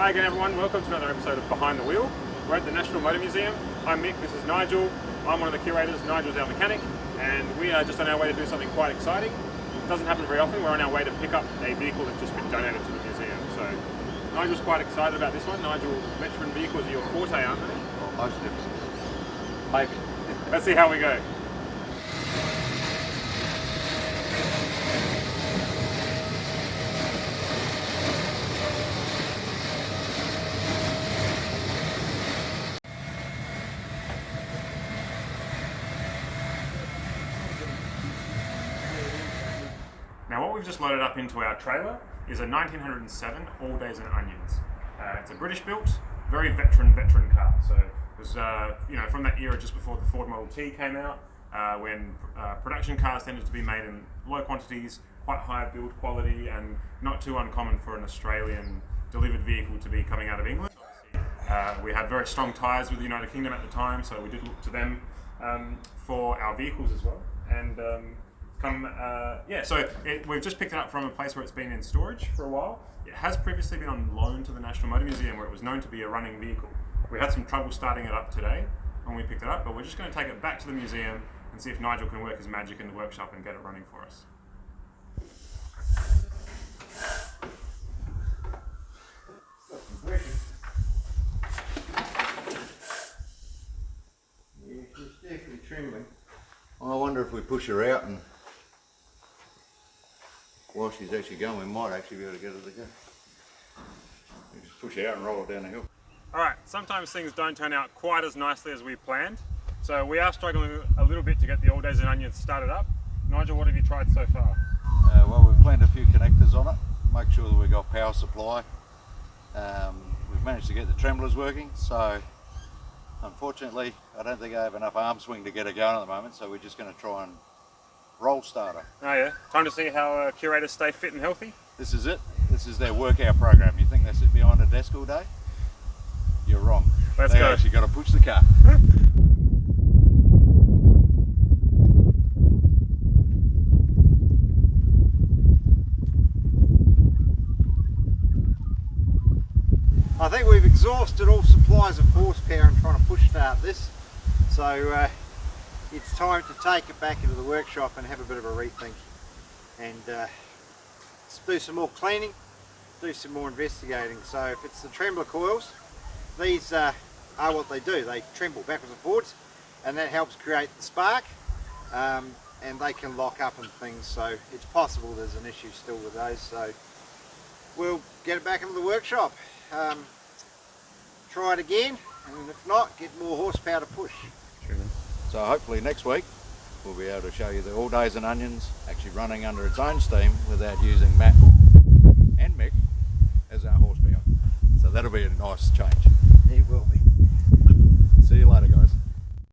Hi again everyone, welcome to another episode of Behind the Wheel. We're at the National Motor Museum. I'm Mick, this is Nigel. I'm one of the curators, Nigel's our mechanic, and we are just on our way to do something quite exciting. It doesn't happen very often. We're on our way to pick up a vehicle that's just been donated to the museum. So Nigel's quite excited about this one. Nigel, veteran vehicles are your forte, aren't they? Well, most definitely. Maybe. Let's see how we go. Now what we've just loaded up into our trailer is a 1907 Alldays Onions. It's a British built, very veteran car. So it was from that era just before the Ford Model T came out, when production cars tended to be made in low quantities, quite high build quality, and not too uncommon for an Australian delivered vehicle to be coming out of England. We had very strong ties with the United Kingdom at the time, so we did look to them for our vehicles as well. And we've just picked it up from a place where it's been in storage for a while. It has previously been on loan to the National Motor Museum, where it was known to be a running vehicle. We had some trouble starting it up today when we picked it up, but we're just going to take it back to the museum and see if Nigel can work his magic in the workshop and get it running for us. Yeah, she's definitely trembling. I wonder if we push her out and while she's actually going, we might actually be able to get her to go. We just push her out and roll her down the hill. Alright, sometimes things don't turn out quite as nicely as we planned, so we are struggling a little bit to get the Alldays Onions started up. Nigel, what have you tried so far? Well, we've cleaned a few connectors on it, make sure that we've got power supply. We've managed to get the tremblers working, so unfortunately I don't think I have enough arm swing to get her going at the moment, so we're just going to try and roll start her. Oh yeah, time to see how curators stay fit and healthy? This is it. This is their workout program. You think they sit behind a desk all day? You're wrong. Let's go. They actually got to push the car. I think we've exhausted all supplies of horsepower in trying to push start this, so it's time to take it back into the workshop and have a bit of a rethink and do some more cleaning, do some more investigating. So if it's the trembler coils, these are what they do. They tremble backwards and forwards, and that helps create the spark, and they can lock up and things, so it's possible there's an issue still with those. So we'll get it back into the workshop, try it again, and if not, get more horsepower to push. Sure. So hopefully next week we'll be able to show you the Alldays Onions actually running under its own steam without using Matt and Mick as our horsepower. So that'll be a nice change. It will be. See you later, guys.